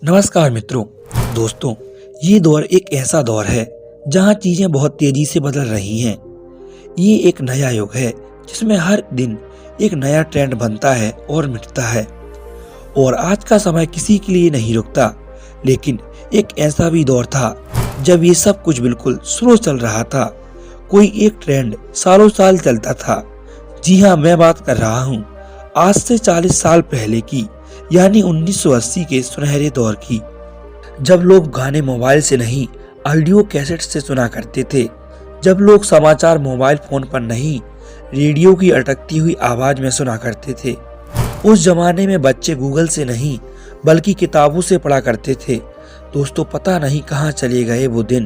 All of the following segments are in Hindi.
नमस्कार मित्रों। दोस्तों, ये दौर एक ऐसा दौर है जहां चीजें बहुत तेजी से बदल रही हैं। ये एक नया युग है जिसमें हर दिन एक नया ट्रेंड बनता है और मिटता है। और आज का समय किसी के लिए नहीं रुकता, लेकिन एक ऐसा भी दौर था जब ये सब कुछ बिल्कुल स्लो चल रहा था। कोई एक ट्रेंड सालों साल चलता था। जी हाँ, मैं बात कर रहा हूँ आज से 40 साल पहले की, यानी 1980 के सुनहरे दौर की, जब लोग गाने मोबाइल से नहीं ऑडियो कैसेट से सुना करते थे। जब लोग समाचार मोबाइल फोन पर नहीं रेडियो की अटकती हुई आवाज में सुना करते थे। उस जमाने में बच्चे गूगल से नहीं बल्कि किताबों से पढ़ा करते थे। दोस्तों, पता नहीं कहाँ चले गए वो दिन।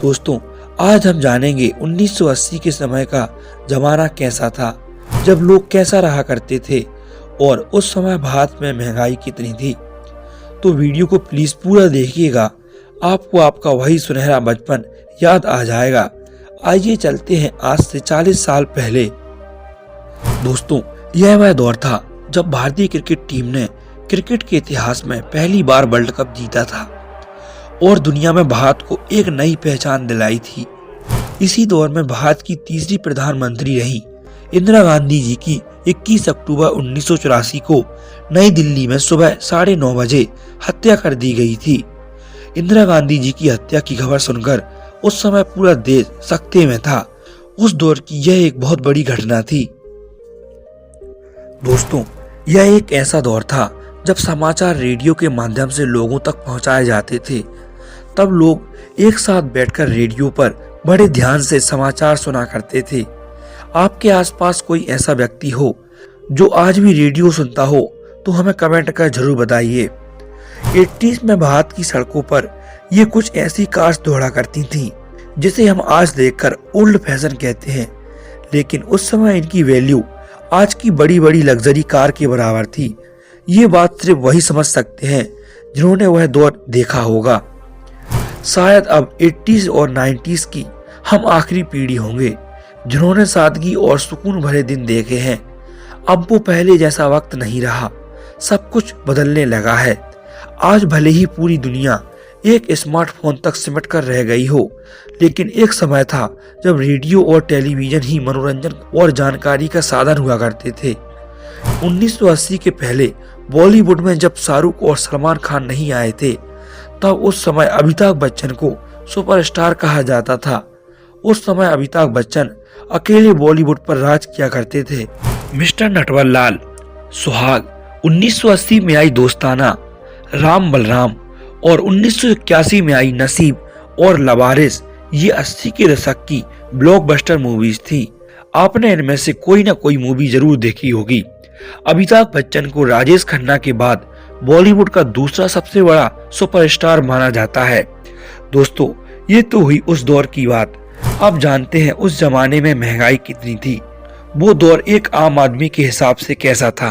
दोस्तों, आज हम जानेंगे 1980 के समय का जमाना कैसा था, जब लोग कैसा रहा करते थे और उस समय भारत में महंगाई कितनी थी। तो वीडियो को प्लीज पूरा देखिएगा, आपको आपका वही सुनहरा बचपन याद आ जाएगा। आइए चलते हैं आज से 40 साल पहले। दोस्तों, यह वह दौर था जब भारतीय क्रिकेट टीम ने क्रिकेट के इतिहास में पहली बार वर्ल्ड कप जीता था और दुनिया में भारत को एक नई पहचान दिलाई थी। इसी दौर में भारत की तीसरी प्रधानमंत्री रही इंदिरा गांधी जी की 21 अक्टूबर 1984 को नई दिल्ली में सुबह 9:30 बजे हत्या कर दी गई थी। इंदिरा गांधी जी की हत्या की खबर सुनकर उस समय पूरा देश सख्ते में था। उस दौर की यह एक बहुत बड़ी घटना थी। दोस्तों, यह एक ऐसा दौर था जब समाचार रेडियो के माध्यम से लोगों तक पहुंचाए जाते थे। तब लोग एक साथ बैठकर रेडियो पर बड़े ध्यान से समाचार सुना करते थे। आपके आसपास कोई ऐसा व्यक्ति हो जो आज भी रेडियो सुनता हो तो हमें कमेंट कर जरूर बताइए। 80s में भारत की सड़कों पर ये कुछ ऐसी कार्स दौड़ा करती थी जिसे हम आज देखकर ओल्ड फैशन कहते हैं, लेकिन उस समय इनकी वैल्यू आज की बड़ी बड़ी लग्जरी कार के बराबर थी। ये बात सिर्फ वही समझ सकते हैं जिन्होंने वह दौर देखा होगा। शायद अब 80s और 90s की हम आखिरी पीढ़ी होंगे जिन्होंने सादगी और सुकून भरे दिन देखे हैं। अब वो पहले जैसा वक्त नहीं रहा, सब कुछ बदलने लगा है। आज भले ही पूरी दुनिया एक स्मार्टफोन तक सिमट कर रह गई हो, लेकिन एक समय था जब रेडियो और टेलीविजन ही मनोरंजन और जानकारी का साधन हुआ करते थे। 1980 के पहले बॉलीवुड में जब शाहरुख और सलमान खान नहीं आए थे, तब उस समय अमिताभ बच्चन को सुपरस्टार कहा जाता था। उस समय अमिताभ बच्चन अकेले बॉलीवुड पर राज किया करते थे। मिस्टर नटवरलाल, सुहाग, 1980 में आई दोस्ताना, राम बलराम और 1981 में आई नसीब और लवारिस, ये 80 के दशक की ब्लॉकबस्टर मूवीज थी। आपने इनमें से कोई ना कोई मूवी जरूर देखी होगी। अमिताभ बच्चन को राजेश खन्ना के बाद बॉलीवुड का दूसरा सबसे बड़ा सुपरस्टार माना जाता है। दोस्तों, ये तो हुई उस दौर की बात। अब जानते हैं उस जमाने में महंगाई कितनी थी। वो दौर एक आम आदमी के हिसाब से कैसा था।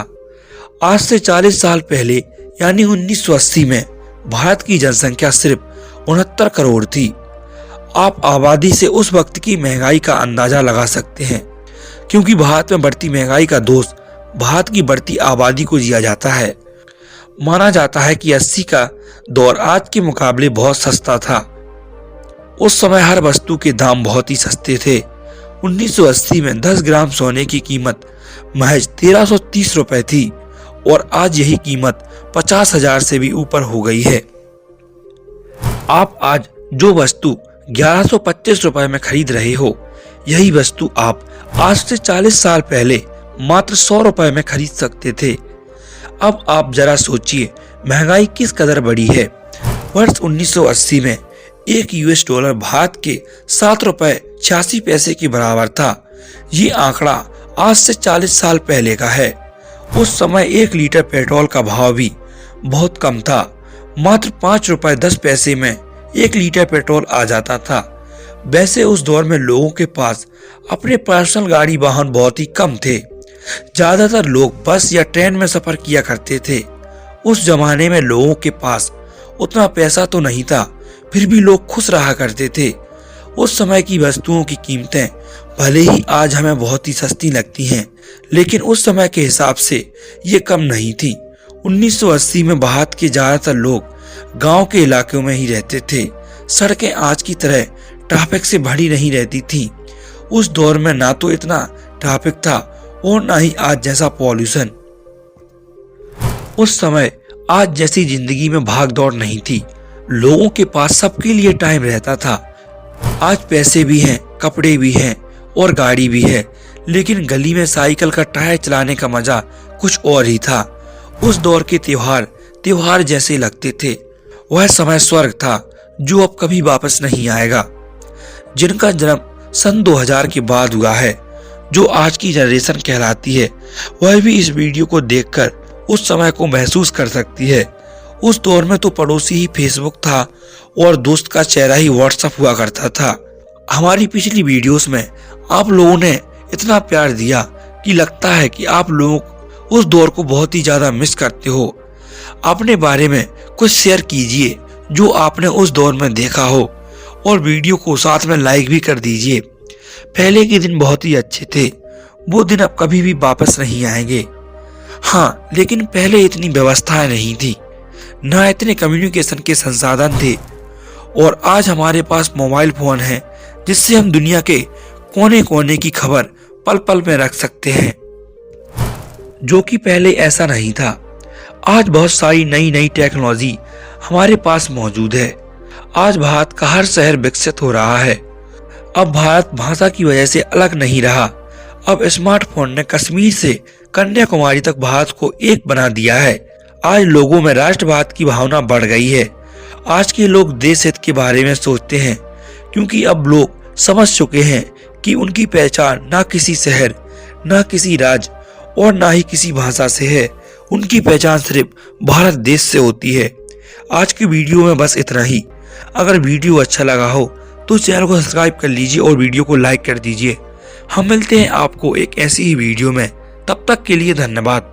आज से 40 साल पहले यानी 1980 में भारत की जनसंख्या सिर्फ 69 करोड़ थी। आप आबादी से उस वक्त की महंगाई का अंदाजा लगा सकते हैं, क्योंकि भारत में बढ़ती महंगाई का दोष भारत की बढ़ती आबादी को दिया जाता है। माना जाता है कि 80 का दौर आज के मुकाबले बहुत सस्ता था। उस समय हर वस्तु के दाम बहुत ही सस्ते थे। 1980 में 10 ग्राम सोने की कीमत महज 1330 रुपए थी और आज यही कीमत 50,000 से भी ऊपर हो गई है। आप आज जो वस्तु 1125 रुपए में खरीद रहे हो, यही वस्तु आप आज से 40 साल पहले मात्र 100 रुपए में खरीद सकते थे। अब आप जरा सोचिए महंगाई किस कदर बढ़ी है। वर्ष 1980 में एक $1 भारत के 7 रुपए 86 पैसे के बराबर था। ये आंकड़ा आज से 40 साल पहले का है। उस समय 1 लीटर पेट्रोल का भाव भी बहुत कम था। मात्र 5 रुपए 10 पैसे में 1 लीटर पेट्रोल आ जाता था। वैसे उस दौर में लोगों के पास अपने पर्सनल गाड़ी वाहन बहुत ही कम थे। ज्यादातर लोग बस या ट्रेन में सफर किया करते थे। उस जमाने में लोगों के पास उतना पैसा तो नहीं था, फिर भी लोग खुश रहा करते थे। उस समय की वस्तुओं की कीमतें भले ही आज हमें बहुत ही सस्ती लगती हैं, लेकिन उस समय के हिसाब से ये कम नहीं थी। 1980 में भारत के ज्यादातर लोग गांव के इलाकों में ही रहते थे। सड़कें आज की तरह ट्रैफिक से भरी नहीं रहती थी। उस दौर में ना तो इतना ट्रैफिक था और ना ही आज जैसा पॉल्यूशन। उस समय आज जैसी जिंदगी में भाग दौड़ नहीं थी। लोगों के पास सबके लिए टाइम रहता था। आज पैसे भी हैं, कपड़े भी हैं और गाड़ी भी है, लेकिन गली में साइकिल का टायर चलाने का मजा कुछ और ही था। उस दौर के त्योहार जैसे लगते थे। वह समय स्वर्ग था जो अब कभी वापस नहीं आएगा। जिनका जन्म सन 2000 के बाद हुआ है, जो आज की जनरेशन कहलाती है, वह भी इस वीडियो को देखकर उस समय को महसूस कर सकती है। उस दौर में तो पड़ोसी ही फेसबुक था और दोस्त का चेहरा ही व्हाट्सएप हुआ करता था। हमारी पिछली वीडियोस में आप लोगों ने इतना प्यार दिया कि लगता है कि आप लोग उस दौर को बहुत ही ज्यादा मिस करते हो। अपने बारे में कुछ शेयर कीजिए जो आपने उस दौर में देखा हो और वीडियो को साथ में लाइक भी कर दीजिए। पहले के दिन बहुत ही अच्छे थे, वो दिन अब कभी भी वापस नहीं आएंगे। हाँ, लेकिन पहले इतनी व्यवस्थाएं नहीं थी, ना इतने कम्युनिकेशन के संसाधन थे, और आज हमारे पास मोबाइल फोन है जिससे हम दुनिया के कोने कोने की खबर पल पल में रख सकते हैं, जो कि पहले ऐसा नहीं था। आज बहुत सारी नई नई टेक्नोलॉजी हमारे पास मौजूद है। आज भारत का हर शहर विकसित हो रहा है। अब भारत भाषा की वजह से अलग नहीं रहा। अब स्मार्टफोन ने कश्मीर से कन्याकुमारी तक भारत को एक बना दिया है। आज लोगों में राष्ट्रवाद की भावना बढ़ गई है। आज के लोग देश हित के बारे में सोचते हैं, क्योंकि अब लोग समझ चुके हैं कि उनकी पहचान ना किसी शहर, ना किसी राज्य और ना ही किसी भाषा से है। उनकी पहचान सिर्फ भारत देश से होती है। आज की वीडियो में बस इतना ही। अगर वीडियो अच्छा लगा हो तो चैनल को सब्सक्राइब कर लीजिए और वीडियो को लाइक कर दीजिए। हम मिलते हैं आपको एक ऐसी ही वीडियो में। तब तक के लिए धन्यवाद।